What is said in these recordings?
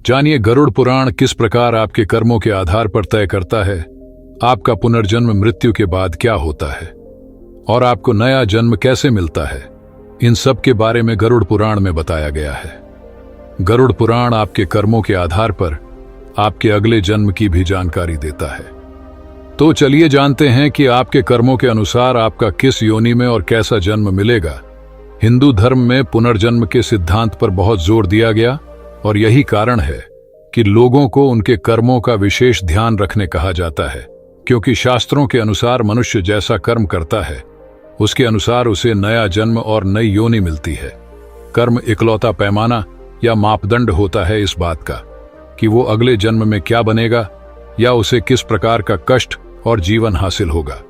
जानिए गरुड़ पुराण किस प्रकार आपके कर्मों के आधार पर तय करता है आपका पुनर्जन्म मृत्यु के बाद क्या होता है और आपको नया जन्म कैसे मिलता है। इन सब के बारे में गरुड़ पुराण में बताया गया है। गरुड़ पुराण आपके कर्मों के आधार पर आपके अगले जन्म की भी जानकारी देता है। तो चलिए जानते हैं कि आपके कर्मों के अनुसार आपका किस योनि में और कैसा जन्म मिलेगा। हिंदू धर्म में पुनर्जन्म के सिद्धांत पर बहुत जोर दिया गया और यही कारण है कि लोगों को उनके कर्मों का विशेष ध्यान रखने कहा जाता है, क्योंकि शास्त्रों के अनुसार मनुष्य जैसा कर्म करता है उसके अनुसार उसे नया जन्म और नई योनि मिलती है। कर्म इकलौता पैमाना या मापदंड होता है इस बात का कि वो अगले जन्म में क्या बनेगा या उसे किस प्रकार का कष्ट और जीवन हासिल होगा।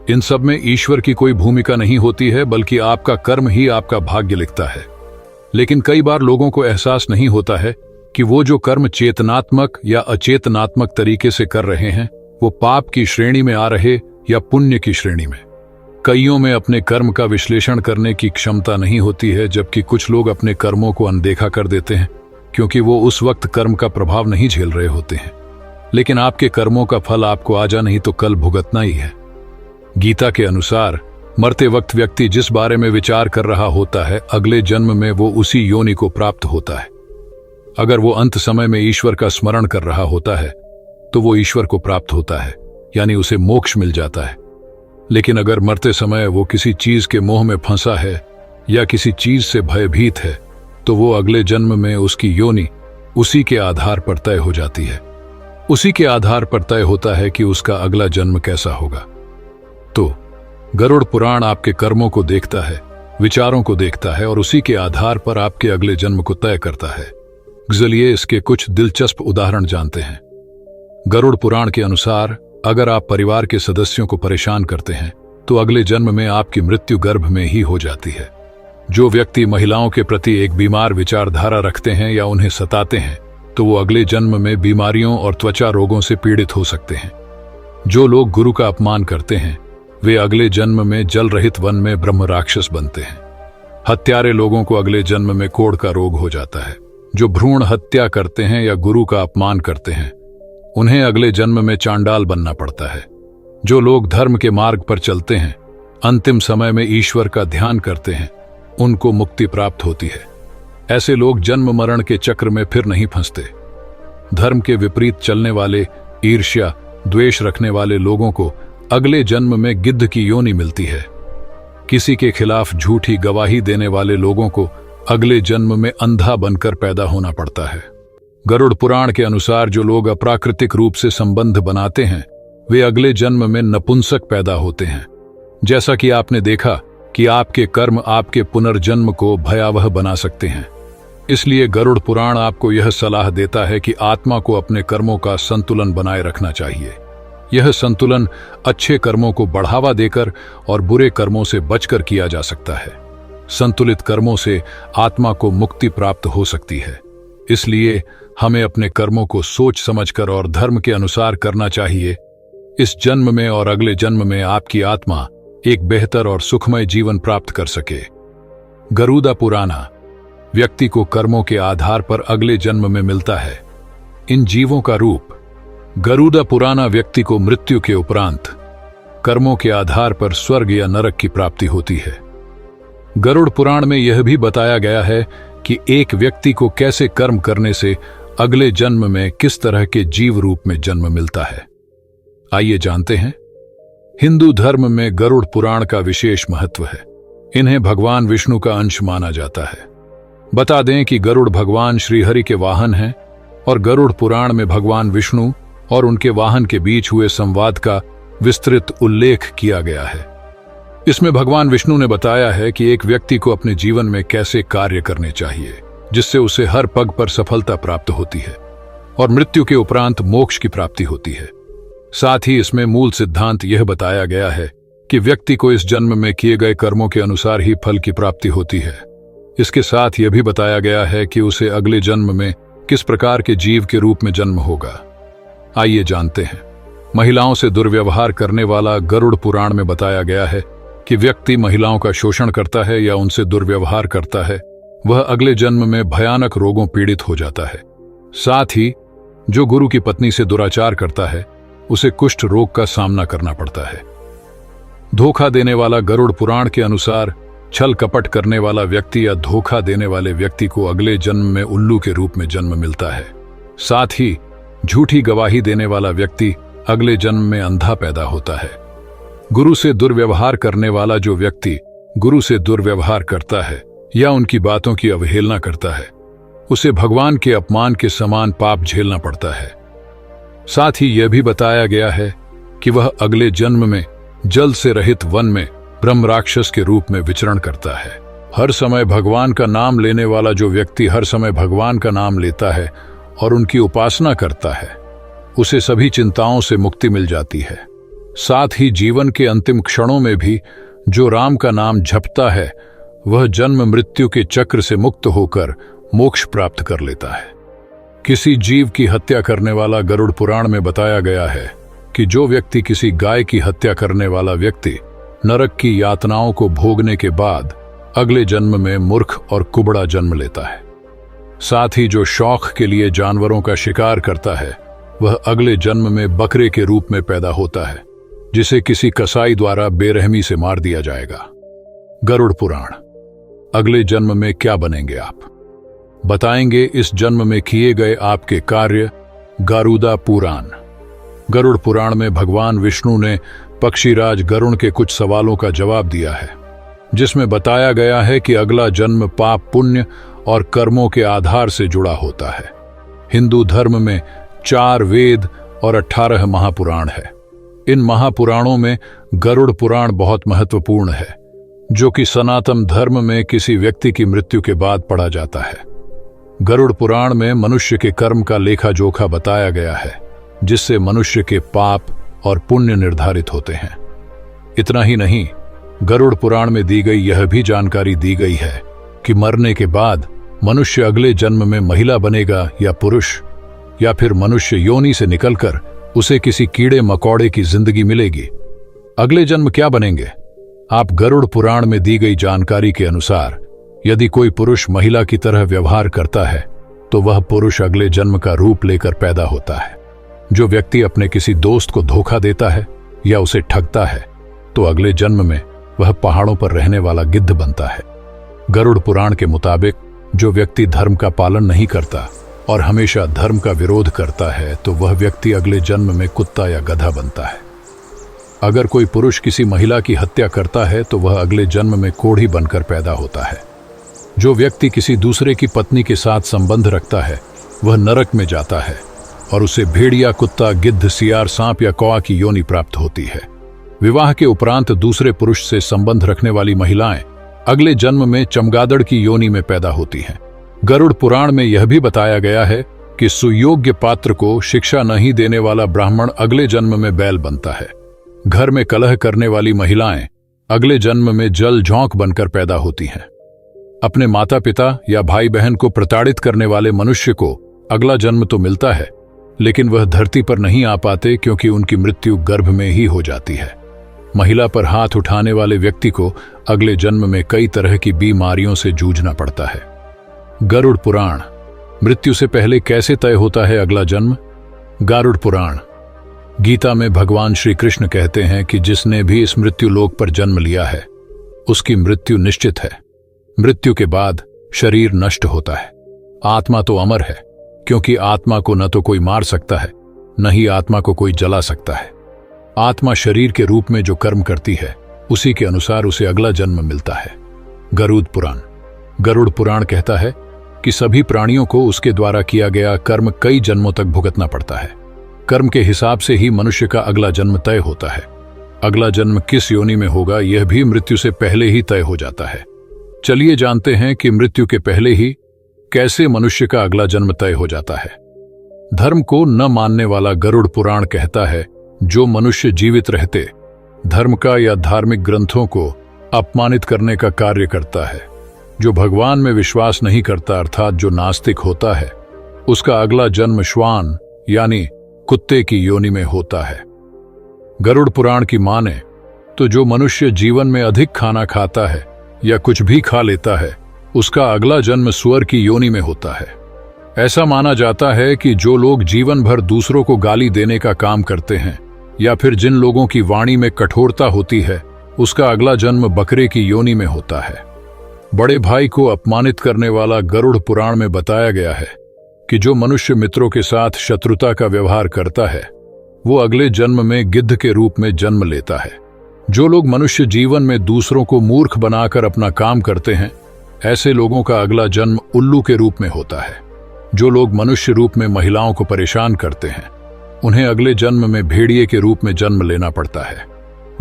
इन सब में ईश्वर की कोई भूमिका नहीं होती है, बल्कि आपका कर्म ही आपका भाग्य लिखता है। लेकिन कई बार लोगों को एहसास नहीं होता है कि वो जो कर्म चेतनात्मक या अचेतनात्मक तरीके से कर रहे हैं वो पाप की श्रेणी में आ रहे या पुण्य की श्रेणी में। कईयों में अपने कर्म का विश्लेषण करने की क्षमता नहीं होती है, जबकि कुछ लोग अपने कर्मों को अनदेखा कर देते हैं क्योंकि वो उस वक्त कर्म का प्रभाव नहीं झेल रहे होते हैं। लेकिन आपके कर्मों का फल आपको आज नहीं तो कल भुगतना ही है। गीता के अनुसार मरते वक्त व्यक्ति जिस बारे में विचार कर रहा होता है अगले जन्म में वो उसी योनि को प्राप्त होता है। अगर वो अंत समय में ईश्वर का स्मरण कर रहा होता है तो वो ईश्वर को प्राप्त होता है, यानी उसे मोक्ष मिल जाता है। लेकिन अगर मरते समय वो किसी चीज के मोह में फंसा है या किसी चीज से भयभीत है तो वो अगले जन्म में उसकी योनि उसी के आधार पर तय हो जाती है। उसी के आधार पर तय होता है कि उसका अगला जन्म कैसा होगा। तो गरुड़ पुराण आपके कर्मों को देखता है, विचारों को देखता है और उसी के आधार पर आपके अगले जन्म को तय करता है। चलिए इसके कुछ दिलचस्प उदाहरण जानते हैं। गरुड़ पुराण के अनुसार अगर आप परिवार के सदस्यों को परेशान करते हैं तो अगले जन्म में आपकी मृत्यु गर्भ में ही हो जाती है। जो व्यक्ति महिलाओं के प्रति एक बीमार विचारधारा रखते हैं या उन्हें सताते हैं तो वो अगले जन्म में बीमारियों और त्वचा रोगों से पीड़ित हो सकते हैं। जो लोग गुरु का अपमान करते हैं वे अगले जन्म में जल रहित वन में ब्रह्म राक्षस बनते हैं। हत्यारे लोगों को अगले जन्म में कोढ़ का रोग हो जाता है। जो भ्रूण हत्या करते हैं या गुरु का अपमान करते हैं उन्हें अगले जन्म में चांडाल बनना पड़ता है। जो लोग धर्म के मार्ग पर चलते हैं, अंतिम समय में ईश्वर का ध्यान करते हैं, उनको मुक्ति प्राप्त होती है। ऐसे लोग जन्म मरण के चक्र में फिर नहीं फंसते। धर्म के विपरीत चलने वाले, ईर्ष्या द्वेष रखने वाले लोगों को अगले जन्म में गिद्ध की योनि मिलती है। किसी के खिलाफ झूठी गवाही देने वाले लोगों को अगले जन्म में अंधा बनकर पैदा होना पड़ता है। गरुड़ पुराण के अनुसार जो लोग अप्राकृतिक रूप से संबंध बनाते हैं वे अगले जन्म में नपुंसक पैदा होते हैं। जैसा कि आपने देखा कि आपके कर्म आपके पुनर्जन्म को भयावह बना सकते हैं। इसलिए गरुड़ पुराण आपको यह सलाह देता है कि आत्मा को अपने कर्मों का संतुलन बनाए रखना चाहिए। यह संतुलन अच्छे कर्मों को बढ़ावा देकर और बुरे कर्मों से बचकर किया जा सकता है। संतुलित कर्मों से आत्मा को मुक्ति प्राप्त हो सकती है। इसलिए हमें अपने कर्मों को सोच समझकर और धर्म के अनुसार करना चाहिए। इस जन्म में और अगले जन्म में आपकी आत्मा एक बेहतर और सुखमय जीवन प्राप्त कर सके। गरुड़ पुराना व्यक्ति को कर्मों के आधार पर अगले जन्म में मिलता है। इन जीवों का रूप गरुड़ पुराना व्यक्ति को मृत्यु के उपरांत कर्मों के आधार पर स्वर्ग या नरक की प्राप्ति होती है। गरुड़ पुराण में यह भी बताया गया है कि एक व्यक्ति को कैसे कर्म करने से अगले जन्म में किस तरह के जीव रूप में जन्म मिलता है। आइए जानते हैं। हिंदू धर्म में गरुड़ पुराण का विशेष महत्व है। इन्हें भगवान विष्णु का अंश माना जाता है। बता दें कि गरुड़ भगवान श्रीहरि के वाहन हैं और गरुड़ पुराण में भगवान विष्णु और उनके वाहन के बीच हुए संवाद का विस्तृत उल्लेख किया गया है। इसमें भगवान विष्णु ने बताया है कि एक व्यक्ति को अपने जीवन में कैसे कार्य करने चाहिए जिससे उसे हर पग पर सफलता प्राप्त होती है और मृत्यु के उपरांत मोक्ष की प्राप्ति होती है। साथ ही इसमें मूल सिद्धांत यह बताया गया है कि व्यक्ति को इस जन्म में किए गए कर्मों के अनुसार ही फल की प्राप्ति होती है। इसके साथ यह भी बताया गया है कि उसे अगले जन्म में किस प्रकार के जीव के रूप में जन्म होगा। आइए जानते हैं। महिलाओं से दुर्व्यवहार करने वाला गरुड़ पुराण में बताया गया है कि व्यक्ति महिलाओं का शोषण करता है या उनसे दुर्व्यवहार करता है वह अगले जन्म में भयानक रोगों पीड़ित हो जाता है। साथ ही जो गुरु की पत्नी से दुराचार करता है उसे कुष्ठ रोग का सामना करना पड़ता है। धोखा देने वाला गरुड़ पुराण के अनुसार छल कपट करने वाला व्यक्ति या धोखा देने वाले व्यक्ति को अगले जन्म में उल्लू के रूप में जन्म मिलता है। साथ ही झूठी गवाही देने वाला व्यक्ति अगले जन्म में अंधा पैदा होता है। गुरु से दुर्व्यवहार करने वाला जो व्यक्ति गुरु से दुर्व्यवहार करता है या उनकी बातों की अवहेलना करता है उसे भगवान के अपमान के समान पाप झेलना पड़ता है। साथ ही यह भी बताया गया है कि वह अगले जन्म में जल से रहित वन में ब्रह्म राक्षस के रूप में विचरण करता है। हर समय भगवान का नाम लेने वाला जो व्यक्ति हर समय भगवान का नाम लेता है और उनकी उपासना करता है उसे सभी चिंताओं से मुक्ति मिल जाती है। साथ ही जीवन के अंतिम क्षणों में भी जो राम का नाम जपता है वह जन्म मृत्यु के चक्र से मुक्त होकर मोक्ष प्राप्त कर लेता है। किसी जीव की हत्या करने वाला गरुड़ पुराण में बताया गया है कि जो व्यक्ति किसी गाय की हत्या करने वाला व्यक्ति नरक की यातनाओं को भोगने के बाद अगले जन्म में मूर्ख और कुबड़ा जन्म लेता है। साथ ही जो शौक के लिए जानवरों का शिकार करता है वह अगले जन्म में बकरे के रूप में पैदा होता है जिसे किसी कसाई द्वारा बेरहमी से मार दिया जाएगा। गरुड़ पुराण। अगले जन्म में क्या बनेंगे आप? बताएंगे इस जन्म में किए गए आपके कार्य। गारुदा पुराण। गरुड़ पुराण में भगवान विष्णु ने पक्षीराज गरुड़ के कुछ सवालों का जवाब दिया है जिसमें बताया गया है कि अगला जन्म पाप पुण्य और कर्मों के आधार से जुड़ा होता है। हिंदू धर्म में 4 वेद और 18 महापुराण है। इन महापुराणों में गरुड़ पुराण बहुत महत्वपूर्ण है जो कि सनातन धर्म में किसी व्यक्ति की मृत्यु के बाद पढ़ा जाता है। गरुड़ पुराण में मनुष्य के कर्म का लेखा जोखा बताया गया है जिससे मनुष्य के पाप और पुण्य निर्धारित होते हैं। इतना ही नहीं, गरुड़ पुराण में दी गई यह भी जानकारी दी गई है कि मरने के बाद मनुष्य अगले जन्म में महिला बनेगा या पुरुष, या फिर मनुष्य योनि से निकलकर उसे किसी कीड़े मकोड़े की जिंदगी मिलेगी। अगले जन्म क्या बनेंगे? आप गरुड़ पुराण में दी गई जानकारी के अनुसार यदि कोई पुरुष महिला की तरह व्यवहार करता है तो वह पुरुष अगले जन्म का रूप लेकर पैदा होता है। जो व्यक्ति अपने किसी दोस्त को धोखा देता है या उसे ठगता है तो अगले जन्म में वह पहाड़ों पर रहने वाला गिद्ध बनता है। गरुड़ पुराण के मुताबिक जो व्यक्ति धर्म का पालन नहीं करता और हमेशा धर्म का विरोध करता है तो वह व्यक्ति अगले जन्म में कुत्ता या गधा बनता है। अगर कोई पुरुष किसी महिला की हत्या करता है तो वह अगले जन्म में कोढ़ी बनकर पैदा होता है। जो व्यक्ति किसी दूसरे की पत्नी के साथ संबंध रखता है वह नरक में जाता है और उसे भेड़िया, कुत्ता, गिद्ध, सियार, सांप या कौआ की योनि प्राप्त होती है। विवाह के उपरांत दूसरे पुरुष से संबंध रखने वाली महिलाएं अगले जन्म में चमगादड़ की योनि में पैदा होती हैं। गरुड़ पुराण में यह भी बताया गया है कि सुयोग्य पात्र को शिक्षा नहीं देने वाला ब्राह्मण अगले जन्म में बैल बनता है। घर में कलह करने वाली महिलाएं अगले जन्म में जल झोंक बनकर पैदा होती हैं। अपने माता पिता या भाई बहन को प्रताड़ित करने वाले मनुष्य को अगला जन्म तो मिलता है लेकिन वह धरती पर नहीं आ पाते क्योंकि उनकी मृत्यु गर्भ में ही हो जाती है। महिला पर हाथ उठाने वाले व्यक्ति को अगले जन्म में कई तरह की बीमारियों से जूझना पड़ता है। गरुड़ पुराण। मृत्यु से पहले कैसे तय होता है अगला जन्म? गरुड़ पुराण। गीता में भगवान श्री कृष्ण कहते हैं कि जिसने भी इस मृत्यु लोक पर जन्म लिया है उसकी मृत्यु निश्चित है। मृत्यु के बाद शरीर नष्ट होता है, आत्मा तो अमर है क्योंकि आत्मा को न तो कोई मार सकता है न ही आत्मा को कोई जला सकता है। आत्मा शरीर के रूप में जो कर्म करती है उसी के अनुसार उसे अगला जन्म मिलता है। गरुड़ पुराण। गरुड़ पुराण कहता है कि सभी प्राणियों को उसके द्वारा किया गया कर्म कई जन्मों तक भुगतना पड़ता है। कर्म के हिसाब से ही मनुष्य का अगला जन्म तय होता है। अगला जन्म किस योनि में होगा यह भी मृत्यु से पहले ही तय हो जाता है। चलिए जानते हैं कि मृत्यु के पहले ही कैसे मनुष्य का अगला जन्म तय हो जाता है। धर्म को न मानने वाला गरुड़ पुराण कहता है जो मनुष्य जीवित रहते धर्म का या धार्मिक ग्रंथों को अपमानित करने का कार्य करता है, जो भगवान में विश्वास नहीं करता अर्थात जो नास्तिक होता है, उसका अगला जन्म श्वान यानी कुत्ते की योनि में होता है। गरुड़ पुराण की माने तो जो मनुष्य जीवन में अधिक खाना खाता है या कुछ भी खा लेता है उसका अगला जन्म सुअर की योनि में होता है। ऐसा माना जाता है कि जो लोग जीवन भर दूसरों को गाली देने का काम करते हैं या फिर जिन लोगों की वाणी में कठोरता होती है, उसका अगला जन्म बकरे की योनि में होता है। बड़े भाई को अपमानित करने वाला गरुड़ पुराण में बताया गया है कि जो मनुष्य मित्रों के साथ शत्रुता का व्यवहार करता है वो अगले जन्म में गिद्ध के रूप में जन्म लेता है। जो लोग मनुष्य जीवन में दूसरों को मूर्ख बनाकर अपना काम करते हैं, ऐसे लोगों का अगला जन्म उल्लू के रूप में होता है। जो लोग मनुष्य रूप में महिलाओं को परेशान करते हैं, उन्हें अगले जन्म में भेड़िए के रूप में जन्म लेना पड़ता है।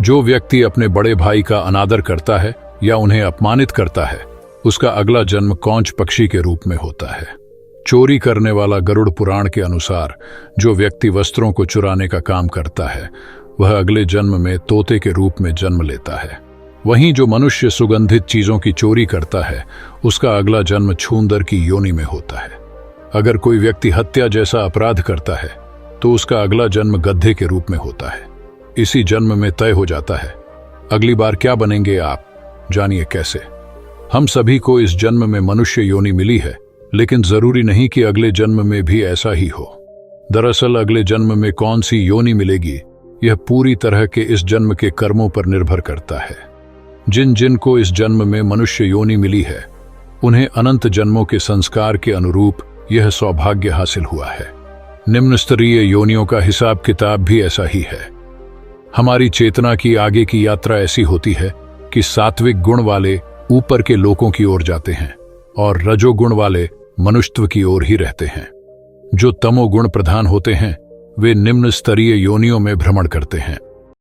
जो व्यक्ति अपने बड़े भाई का अनादर करता है या उन्हें अपमानित करता है, उसका अगला जन्म कौंच पक्षी के रूप में होता है। चोरी करने वाला गरुड़ पुराण के अनुसार जो व्यक्ति वस्त्रों को चुराने का काम करता है, वह अगले जन्म में तोते के रूप में जन्म लेता है। वहीं जो मनुष्य सुगंधित चीजों की चोरी करता है, उसका अगला जन्म छूंदर की योनि में होता है। अगर कोई व्यक्ति हत्या जैसा अपराध करता है तो उसका अगला जन्म गधे के रूप में होता है। इसी जन्म में तय हो जाता है अगली बार क्या बनेंगे आप। जानिए कैसे। हम सभी को इस जन्म में मनुष्य योनि मिली है, लेकिन जरूरी नहीं कि अगले जन्म में भी ऐसा ही हो। दरअसल अगले जन्म में कौन सी योनि मिलेगी, यह पूरी तरह के इस जन्म के कर्मों पर निर्भर करता है। जिन जिन को इस जन्म में मनुष्य योनि मिली है, उन्हें अनंत जन्मों के संस्कार के अनुरूप यह सौभाग्य हासिल हुआ है। निम्न स्तरीय योनियों का हिसाब किताब भी ऐसा ही है। हमारी चेतना की आगे की यात्रा ऐसी होती है कि सात्विक गुण वाले ऊपर के लोकों की ओर जाते हैं और रजोगुण वाले मनुष्यत्व की ओर ही रहते हैं। जो तमोगुण प्रधान होते हैं, वे निम्न स्तरीय योनियों में भ्रमण करते हैं।